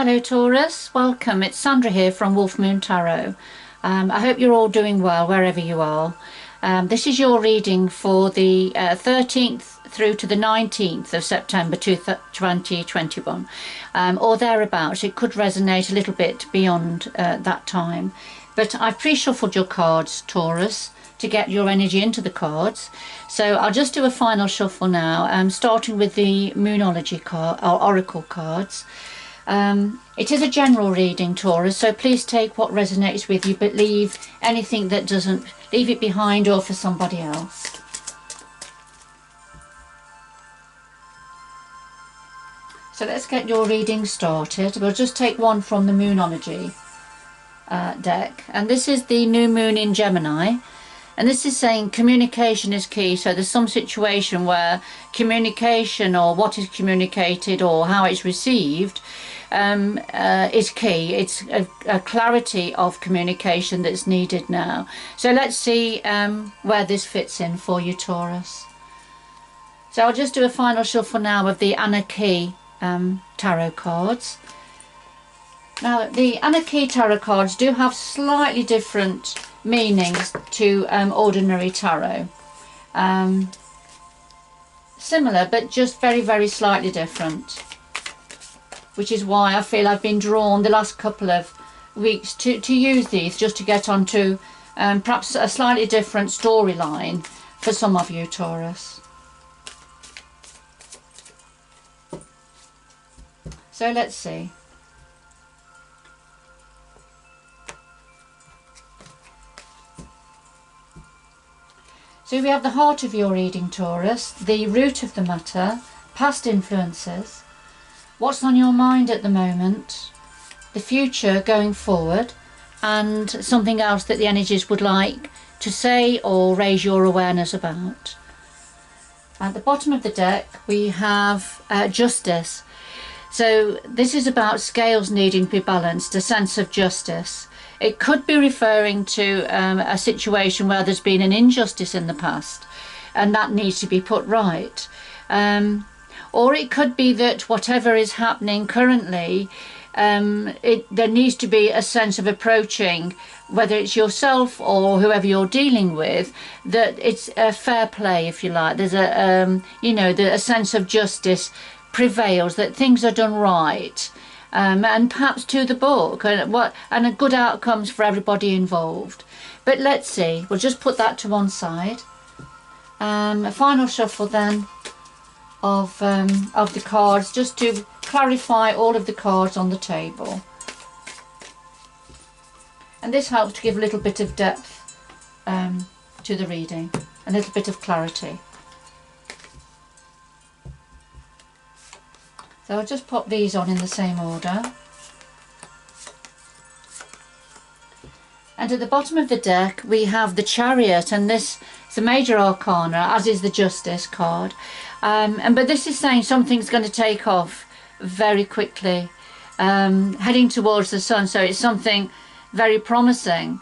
Hello Taurus, welcome. It's Sandra here from Wolf Moon Tarot. I hope you're all doing well wherever you are. This is your reading for the 13th through to the 19th of September 2021, or thereabouts. It could resonate a little bit beyond that time. But I've pre-shuffled your cards, Taurus, to get your energy into the cards. So I'll just do a final shuffle now, starting with the Moonology card, or Oracle cards. It is a general reading, Taurus, so please take what resonates with you, but leave anything that doesn't, leave it behind or for somebody else. So let's get your reading started. We'll just take one from the Moonology deck, and this is the new moon in Gemini. And this is saying communication is key. So there's some situation where communication, or what is communicated, or how it's received, is key. It's a clarity of communication that's needed now. So let's see where this fits in for you, Taurus. So I'll just do a final shuffle now of the Anarchy tarot cards. Now the Anarchy tarot cards do have slightly different meanings to ordinary tarot. Similar, but just very, very slightly different, which is why I feel I've been drawn the last couple of weeks to use these, just to get onto perhaps a slightly different storyline for some of you, Taurus. So let's see. So we have the heart of your reading, Taurus, the root of the matter, past influences, what's on your mind at the moment, the future going forward, and something else that the energies would like to say or raise your awareness about. At the bottom of the deck we have justice. So this is about scales needing to be balanced, a sense of justice. It could be referring to a situation where there's been an injustice in the past and that needs to be put right. Or it could be that whatever is happening currently, there needs to be a sense of approaching, whether it's yourself or whoever you're dealing with, that it's a fair play, if you like. There's a sense of justice prevails, that things are done right. And perhaps to the book, and good outcomes for everybody involved. But let's see, we'll just put that to one side. A final shuffle then of the cards, just to clarify all of the cards on the table. And this helps to give a little bit of depth to the reading, a little bit of clarity. So I'll just pop these on in the same order. And at the bottom of the deck we have the Chariot, and this is a major arcana, as is the Justice card. But this is saying something's going to take off very quickly, heading towards the sun, so it's something very promising.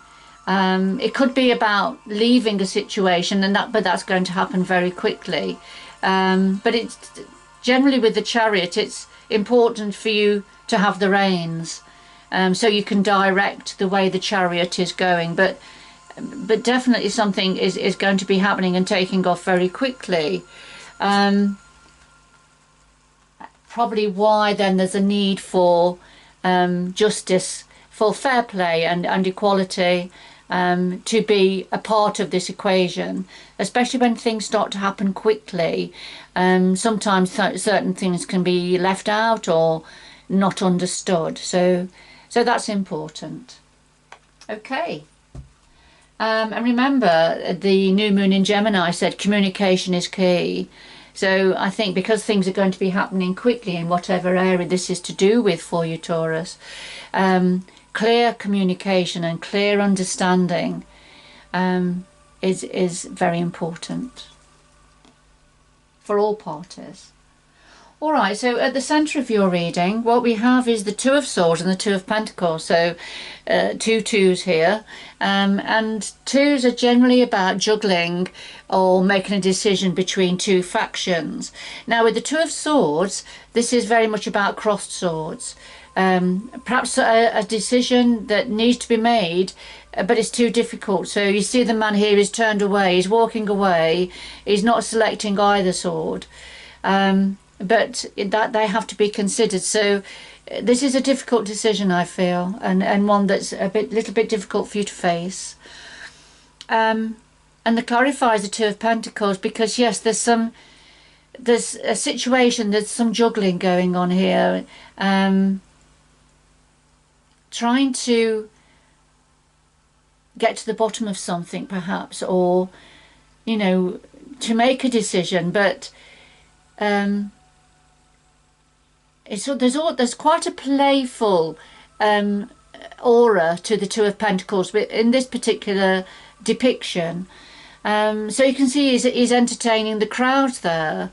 It could be about leaving a situation, but that's going to happen very quickly. But it's generally with the Chariot, it's important for you to have the reins, so you can direct the way the Chariot is going. But definitely something is going to be happening and taking off very quickly. Probably why then there's a need for justice, for fair play and equality, to be a part of this equation, especially when things start to happen quickly. Sometimes certain things can be left out or not understood, so that's important. Okay. And remember, the new moon in Gemini said communication is key. So I think because things are going to be happening quickly in whatever area this is to do with for you, Taurus, clear communication and clear understanding is very important for all parties. Alright, so at the centre of your reading, what we have is the Two of Swords and the Two of Pentacles. So two twos here. And twos are generally about juggling or making a decision between two factions. Now with the Two of Swords, this is very much about crossed swords. Perhaps a decision that needs to be made, but it's too difficult. So you see the man here is turned away, he's walking away, he's not selecting either sword. But that they have to be considered. So this is a difficult decision, I feel, and one that's little bit difficult for you to face. And the clarifies the Two of Pentacles, because yes, there's a situation, there's some juggling going on here, trying to get to the bottom of something perhaps, or you know, to make a decision, but there's quite a playful aura to the Two of Pentacles, but in this particular depiction, so you can see he's entertaining the crowds there,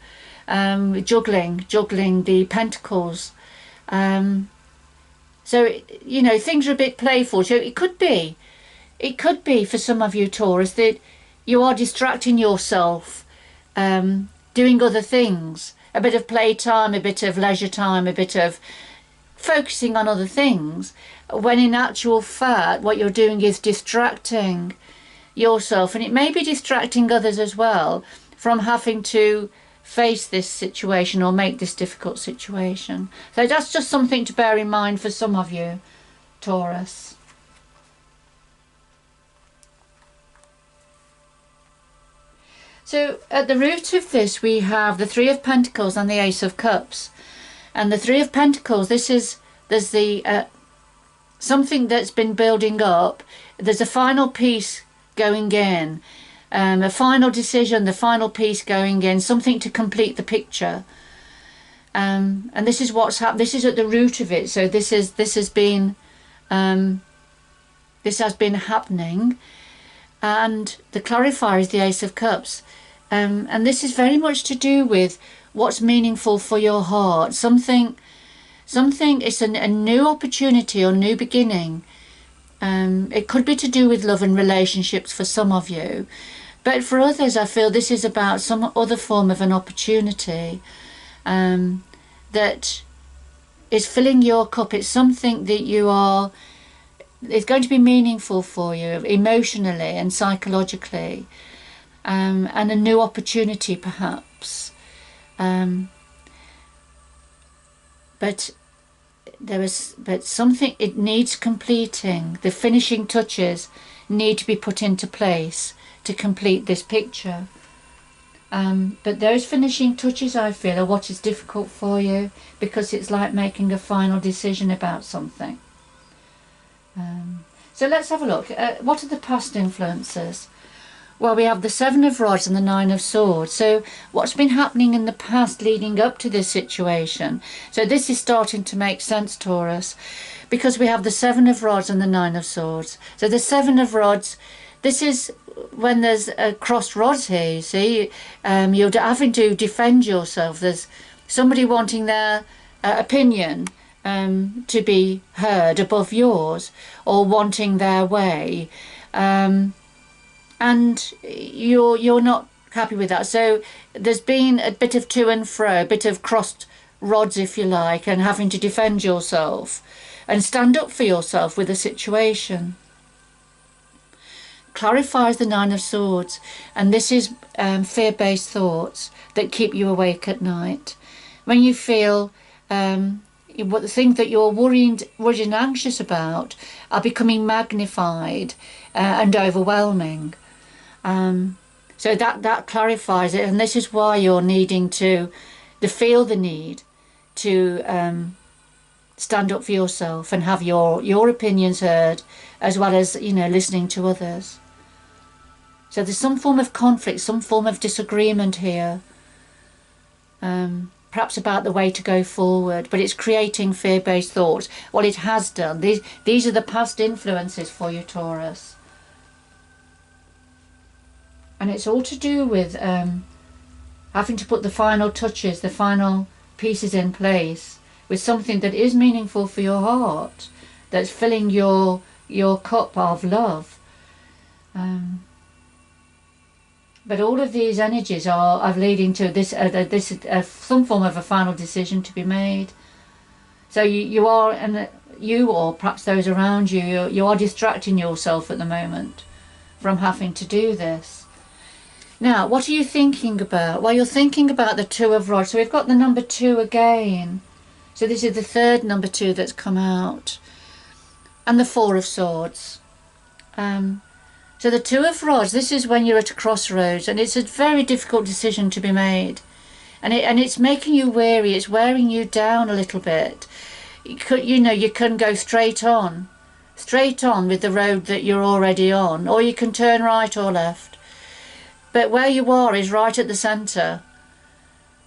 juggling the pentacles. So you know, things are a bit playful. So it could be for some of you Taurus that you are distracting yourself, doing other things. A bit of playtime, a bit of leisure time, a bit of focusing on other things, when in actual fact what you're doing is distracting yourself, and it may be distracting others as well from having to face this situation or make this difficult situation. So that's just something to bear in mind for some of you Taurus. So at the root of this we have the Three of Pentacles and the Ace of Cups. And the Three of Pentacles, there's the something that's been building up. There's a final piece going in, a final decision, the final piece going in, something to complete the picture. And this is what's happened. This is at the root of it. So this has been happening. And the clarifier is the Ace of Cups. And this is very much to do with what's meaningful for your heart. Something it's a new opportunity or new beginning. It could be to do with love and relationships for some of you. But for others, I feel this is about some other form of an opportunity that is filling your cup. It's something that it's going to be meaningful for you emotionally and psychologically, and a new opportunity perhaps. But something, it needs completing. The finishing touches need to be put into place to complete this picture. But those finishing touches, I feel, are what is difficult for you, because it's like making a final decision about something. So let's have a look. What are the past influences? Well, we have the Seven of Rods and the Nine of Swords. So what's been happening in the past leading up to this situation? So this is starting to make sense, Taurus, because we have the Seven of Rods and the Nine of Swords. So the Seven of Rods, this is when there's a crossroads here, you see. You're having to defend yourself. There's somebody wanting their opinion to be heard above yours, or wanting their way, and you're not happy with that. So there's been a bit of to and fro, a bit of crossed rods, if you like, and having to defend yourself and stand up for yourself with a situation. Clarifies the Nine of Swords, and this is fear-based thoughts that keep you awake at night. When you feel what the things that you're worried and anxious about are becoming magnified and overwhelming. So that clarifies it, and this is why you're needing to feel the need to stand up for yourself and have your opinions heard, as well as, you know, listening to others. So there's some form of conflict, some form of disagreement here, perhaps about the way to go forward, but it's creating fear-based thoughts. Well, it has done. These are the past influences for you, Taurus. And it's all to do with having to put the final touches, the final pieces in place with something that is meaningful for your heart, that's filling your cup of love. But all of these energies are leading to this some form of a final decision to be made. So you are, and you or perhaps those around you, you are distracting yourself at the moment from having to do this. Now, what are you thinking about? Well, you're thinking about the Two of Rods. So we've got the number 2 again. So this is the third number 2 that's come out. And the 4 of Swords. So the Two of Rods, this is when you're at a crossroads, and it's a very difficult decision to be made. And it's making you weary, it's wearing you down a little bit. You can go straight on with the road that you're already on, or you can turn right or left. But where you are is right at the centre,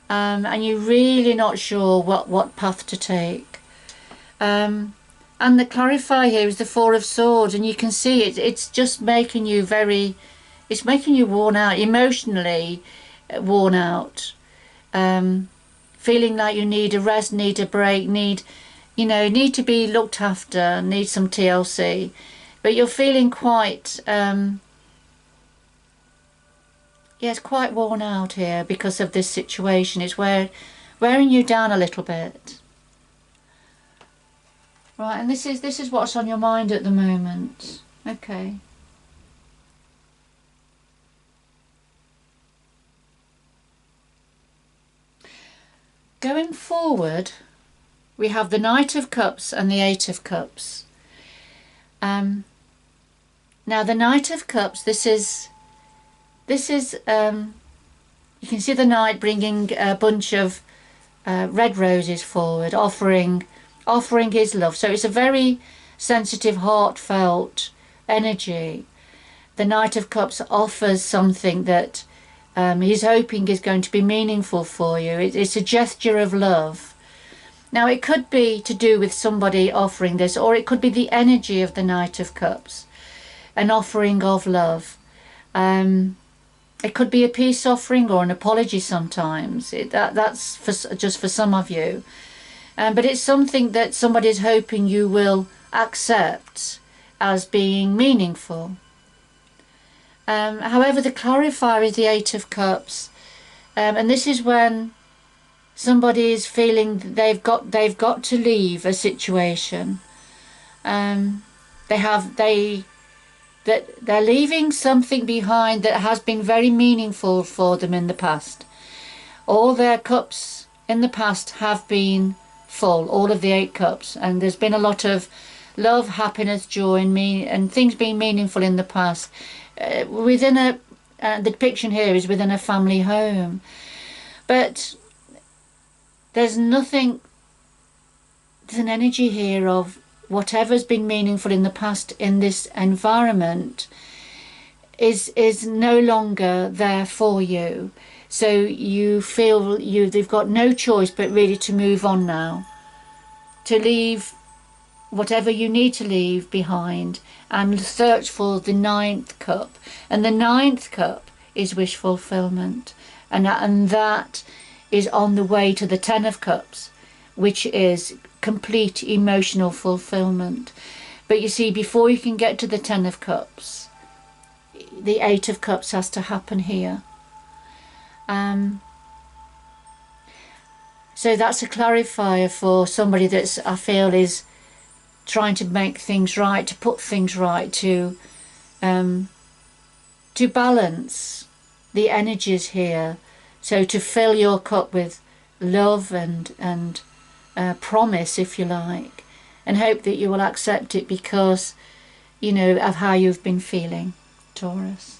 and you're really not sure what path to take. And the clarifier here is the 4 of Swords, and you can see it's just making you it's making you worn out, emotionally worn out, feeling like you need a rest, need a break, need to be looked after, need some TLC, but you're feeling quite it's quite worn out here because of this situation. It's wearing you down a little bit. Right, and this is what's on your mind at the moment. Okay. Going forward, we have the Knight of Cups and the 8 of Cups. Now the Knight of Cups, this is you can see the Knight bringing a bunch of red roses forward, offering his love. So it's a very sensitive, heartfelt energy. The Knight of Cups offers something that he's hoping is going to be meaningful for you. It's a gesture of love. Now it could be to do with somebody offering this, or it could be the energy of the Knight of Cups, an offering of love. It could be a peace offering or an apology sometimes. That's just for some of you. But it's something that somebody's hoping you will accept as being meaningful. However, the clarifier is the 8 of Cups. And this is when somebody is feeling they've got to leave a situation. They're leaving something behind that has been very meaningful for them in the past. All their cups in the past have been full, all of the 8 cups, and there's been a lot of love, happiness, joy, and things being meaningful in the past. The depiction here is within a family home, but there's an energy here of whatever's been meaningful in the past in this environment is no longer there for you. So you feel they've got no choice but really to move on now, to leave whatever you need to leave behind and search for the 9th cup. And the 9th cup is wish fulfillment, and that is on the way to the 10 of Cups, which is complete emotional fulfillment. But you see, before you can get to the 10 of Cups, the 8 of Cups has to happen here. So that's a clarifier for somebody that's, I feel, is trying to make things right, to put things right, to balance the energies here. So to fill your cup with love and promise, if you like, and hope that you will accept it because, of how you've been feeling, Taurus.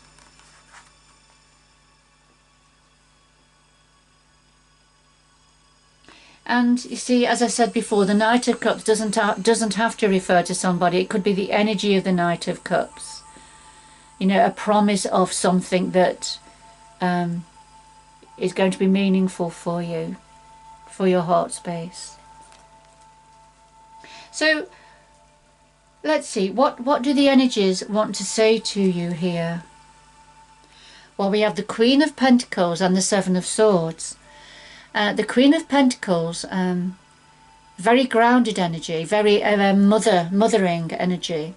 And you see, as I said before, the Knight of Cups doesn't have to refer to somebody. It could be the energy of the Knight of Cups. A promise of something that is going to be meaningful for you, for your heart space. So let's see, what do the energies want to say to you here? Well, we have the Queen of Pentacles and the 7 of Swords. The Queen of Pentacles, very grounded energy, very mothering energy.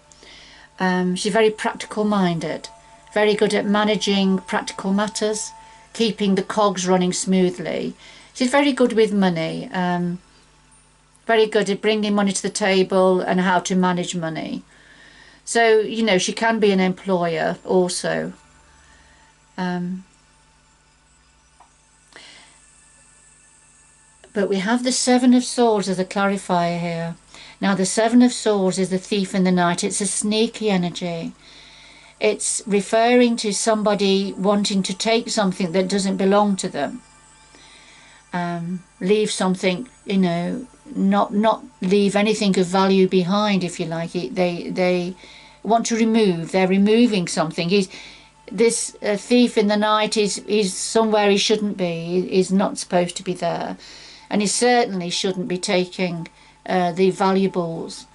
She's very practical minded, very good at managing practical matters, keeping the cogs running smoothly. She's very good with money, very good at bringing money to the table and how to manage money. So, you know, she can be an employer also. But we have the Seven of Swords as a clarifier here. Now, the Seven of Swords is the thief in the night. It's a sneaky energy. It's referring to somebody wanting to take something that doesn't belong to them. Leave something, you know, not leave anything of value behind, if you like. They want to remove. They're removing something. This thief in the night is somewhere he shouldn't be. He's not supposed to be there, and he certainly shouldn't be taking the valuables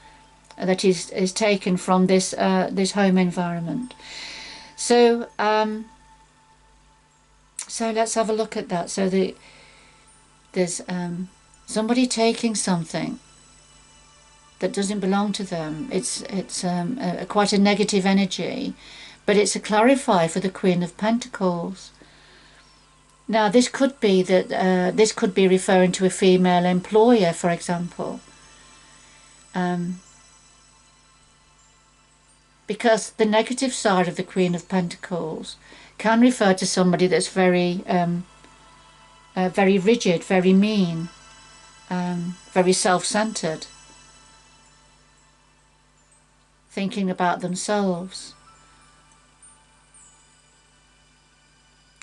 that is taken from this home environment. So so let's have a look at that. So there's somebody taking something that doesn't belong to them. It's quite a negative energy, but it's a clarifier for the Queen of Pentacles. Now, this could be that this could be referring to a female employer, for example, because the negative side of the Queen of Pentacles can refer to somebody that's very very rigid, very mean, very self-centered, thinking about themselves.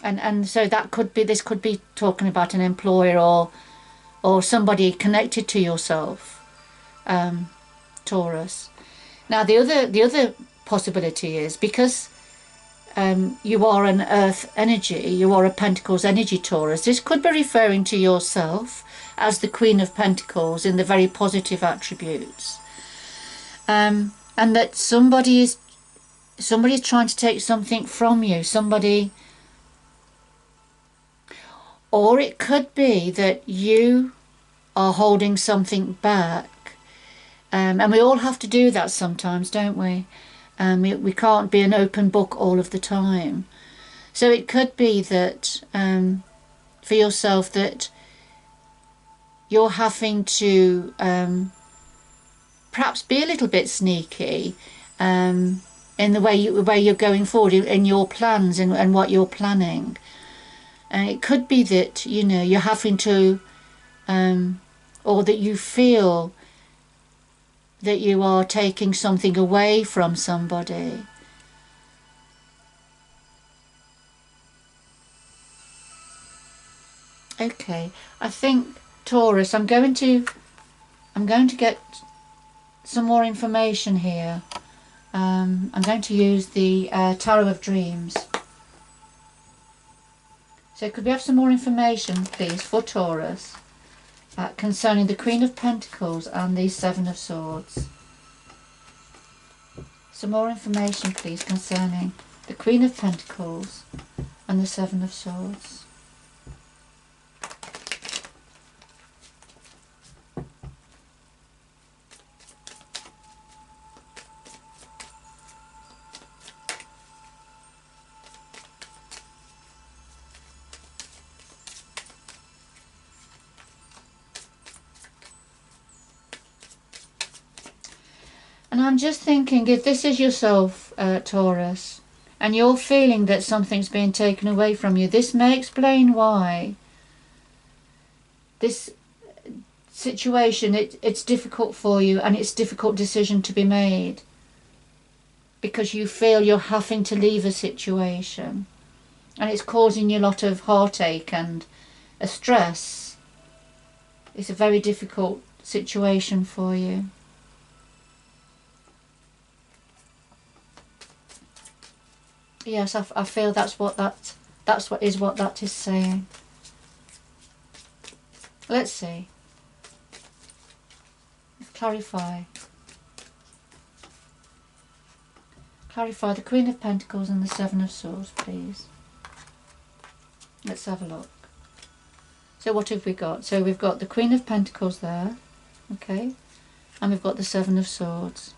And so that could be, this could be talking about an employer or somebody connected to yourself, Taurus. Now the other possibility is, because you are an earth energy, you are a Pentacles energy, Taurus, this could be referring to yourself as the Queen of Pentacles in the very positive attributes, and that somebody is trying to take something from you, somebody. Or it could be that you are holding something back, and we all have to do that sometimes, don't we? We can't be an open book all of the time. So it could be that for yourself that you're having to perhaps be a little bit sneaky in the way you're going forward in your plans and what you're planning. And it could be that, you know, you're having to, or that you feel that you are taking something away from somebody. Okay, I think, Taurus, I'm going to get some more information here. I'm going to use the Tarot of Dreams. So could we have some more information, please, for Taurus concerning the Queen of Pentacles and the Seven of Swords? Some more information, please, concerning the Queen of Pentacles and the Seven of Swords. And I'm just thinking, if this is yourself, Taurus, and you're feeling that something's being taken away from you, this may explain why this situation, it's difficult for you, and it's a difficult decision to be made, because you feel you're having to leave a situation, and it's causing you a lot of heartache and a stress. It's a very difficult situation for you. Yes, I feel that's what that is saying. Let's see. Clarify the Queen of Pentacles and the Seven of Swords, please. Let's have a look. So what have we got? So we've got the Queen of Pentacles there, okay, and we've got the Seven of Swords.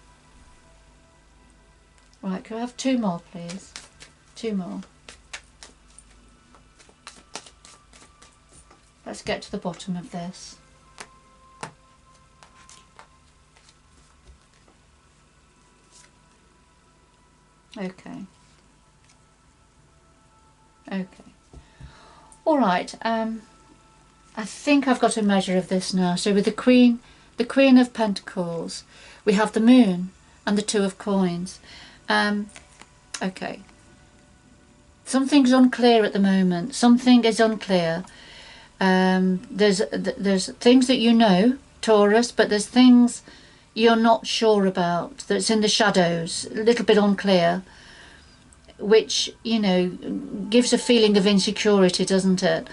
Right, can I have 2 more, please? 2 more. Let's get to the bottom of this. Okay. Okay. All right. I think I've got a measure of this now. So with the Queen of Pentacles, we have the Moon and the Two of Coins. Okay. Something's unclear at the moment. Something is unclear. There's things that you know, Taurus, but there's things you're not sure about, that's in the shadows, a little bit unclear, which, you know, gives a feeling of insecurity, doesn't it?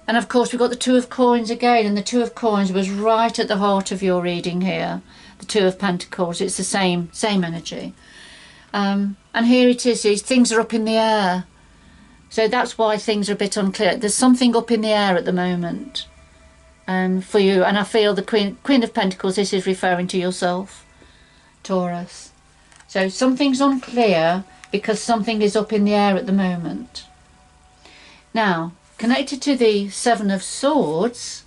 And of course we've got the Two of Coins again, and the Two of Coins was right at the heart of your reading here. The Two of Pentacles, it's the same energy. And here it is, things are up in the air. So that's why things are a bit unclear. There's something up in the air at the moment for you. And I feel the Queen of Pentacles, this is referring to yourself, Taurus. So something's unclear because something is up in the air at the moment. Now, connected to the Seven of Swords,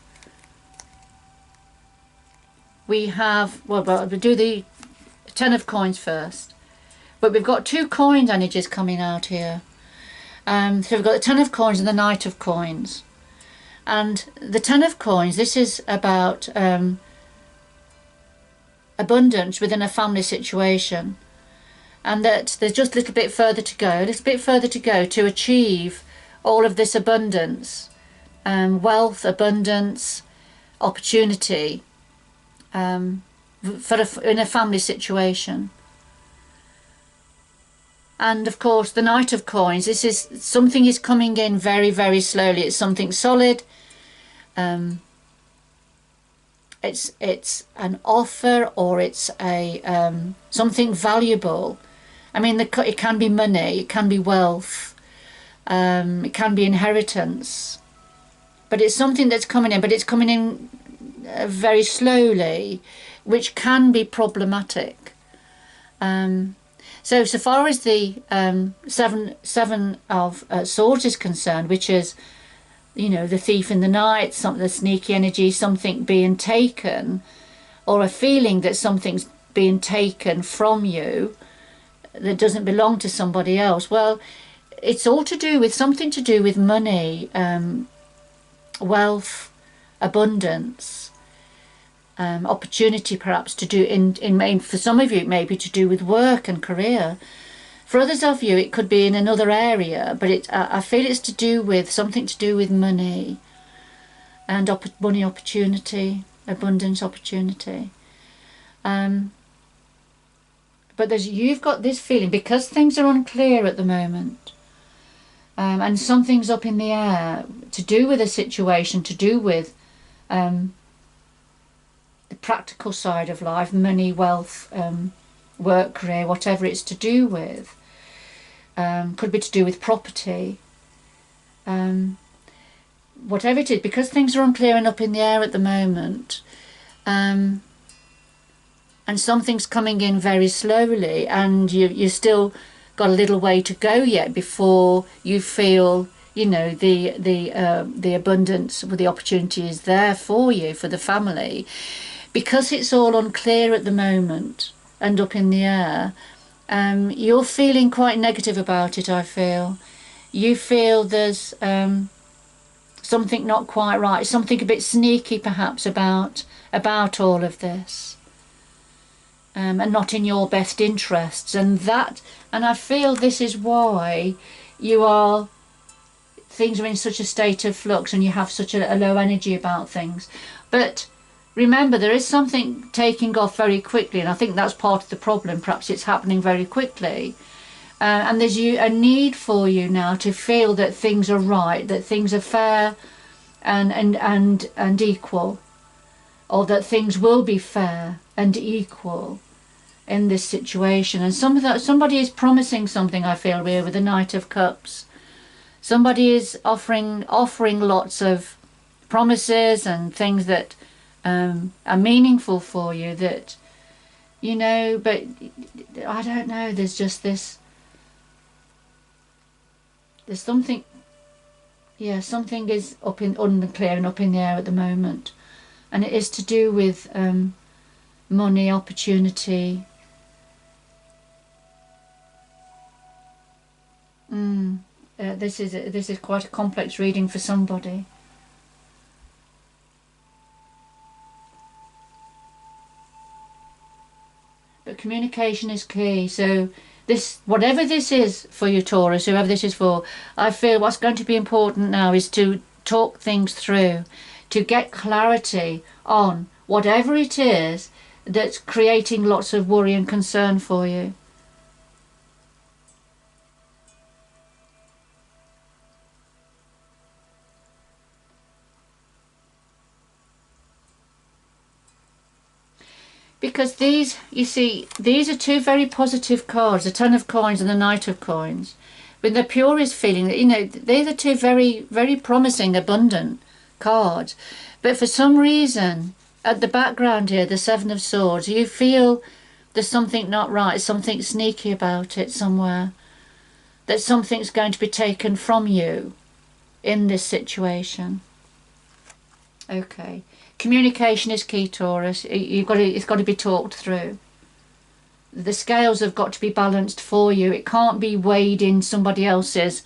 we have, well, we'll do the Ten of Coins first. But we've got 2 coin energies coming out here. So we've got the Ten of Coins and the Knight of Coins. And the Ten of Coins, this is about abundance within a family situation. And that there's just a little bit further to go, to achieve all of this abundance, wealth, abundance, opportunity, in a family situation. And of course the Knight of Coins, this is something is coming in very, very slowly. It's something solid. It's an offer, or it's a something valuable. I mean, it can be money, it can be wealth, it can be inheritance, but it's something that's coming in, but it's coming in very slowly, which can be problematic. So far as the seven of Swords is concerned, which is, you know, the thief in the night, the sneaky energy, something being taken, or a feeling that something's being taken from you that doesn't belong to somebody else. Well, it's all to do with something to do with money, wealth, abundance, opportunity, perhaps to do in for some of you it may be to do with work and career. For others of you it could be in another area, but I feel it's to do with something to do with money and money opportunity, abundance opportunity. But you've got this feeling, because things are unclear at the moment, and something's up in the air to do with a situation, to do with the practical side of life, money, wealth, work, career, whatever it's to do with. Could be to do with property. Whatever it is, because things are unclear and up in the air at the moment, and something's coming in very slowly, and you still got a little way to go yet before you feel, you know, the abundance, the opportunity is there for you, for the family. Because it's all unclear at the moment and up in the air, you're feeling quite negative about it, I feel. You feel there's something not quite right, something a bit sneaky perhaps about all of this. And not in your best interests, and I feel this is why things are in such a state of flux, and you have such a low energy about things. But remember, there is something taking off very quickly, and I think that's part of the problem. Perhaps it's happening very quickly, and there's a need for you now to feel that things are right, that things are fair and equal, or that things will be fair and equal in this situation. And somebody is promising something, I feel, here with the Knight of Cups. Somebody is offering lots of promises and things that are meaningful for you, that, you know, but I don't know, there's just this, there's something, yeah, something is unclear and up in the air at the moment, and it is to do with money, opportunity. This is quite a complex reading for somebody. But communication is key. So this, whatever this is for you, Taurus, whoever this is for, I feel what's going to be important now is to talk things through, to get clarity on whatever it is that's creating lots of worry and concern for you. Because these, you see, these are two very positive cards, the Ten of Coins and the Knight of Coins. With the purest feeling that, you know, they're the two very, very promising, abundant cards. But for some reason, at the background here, the Seven of Swords, you feel there's something not right, something sneaky about it somewhere. That something's going to be taken from you in this situation. Okay. Communication is key, Taurus. It's got to be talked through. The scales have got to be balanced for you. It can't be weighed in somebody else's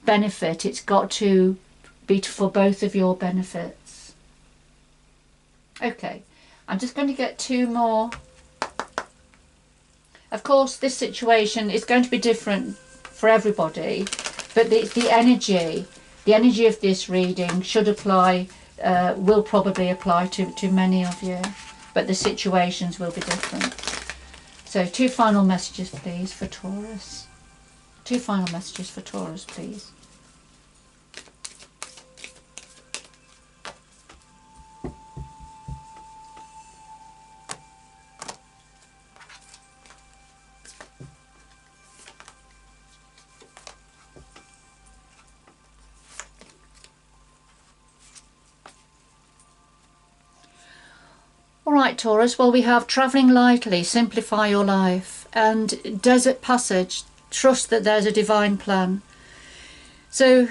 benefit. It's got to be for both of your benefits. Okay, I'm just going to get two more. Of course, this situation is going to be different for everybody, but the energy of this reading should apply. Will probably apply to many of you, but the situations will be different. So two final messages please for Taurus. Two final messages for Taurus please. Alright Taurus, well we have travelling lightly, simplify your life, and desert passage, trust that there's a divine plan. So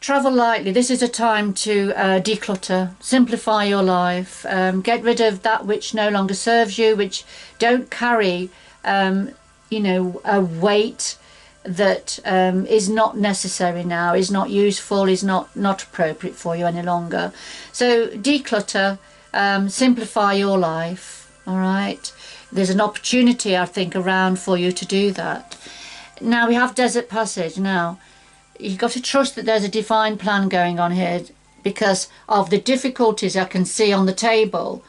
travel lightly, this is a time to declutter, simplify your life, get rid of that which no longer serves you, which don't carry you know, a weight that is not necessary now, is not useful, is not appropriate for you any longer. So declutter. Simplify your life, all right? There's an opportunity, I think, around for you to do that. Now, we have desert passage. Now, you've got to trust that there's a divine plan going on here because of the difficulties I can see on the table.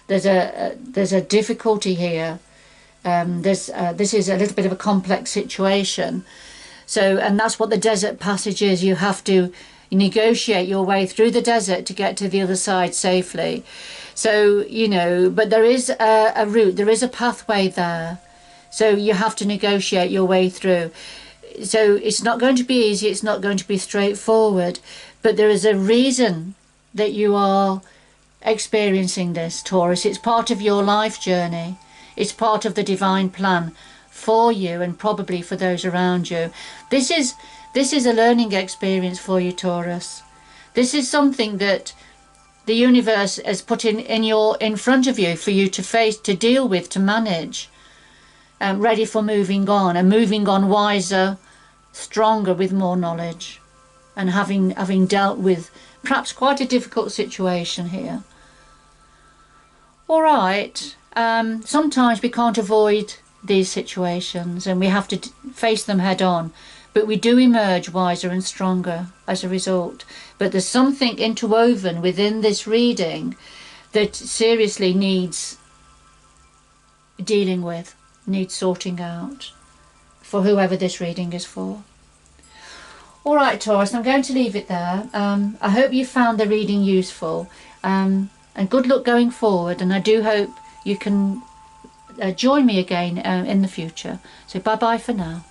There's a difficulty here. This is a little bit of a complex situation. So, and that's what the desert passage is. You have to negotiate your way through the desert to get to the other side safely. So, you know, but there is a route, there is a pathway there. So you have to negotiate your way through. So it's not going to be easy, it's not going to be straightforward, but there is a reason that you are experiencing this, Taurus. It's part of your life journey. It's part of the divine plan for you and probably for those around you. This is a learning experience for you, Taurus. This is something that the universe has put in front of you for you to face, to deal with, to manage, ready for moving on, and moving on wiser, stronger, with more knowledge, and having dealt with perhaps quite a difficult situation here. All right. Sometimes we can't avoid these situations, and we have to face them head on. But we do emerge wiser and stronger as a result. But there's something interwoven within this reading that seriously needs dealing with, needs sorting out, for whoever this reading is for. All right, Taurus, I'm going to leave it there. I hope you found the reading useful, and good luck going forward. And I do hope you can join me again in the future. So bye-bye for now.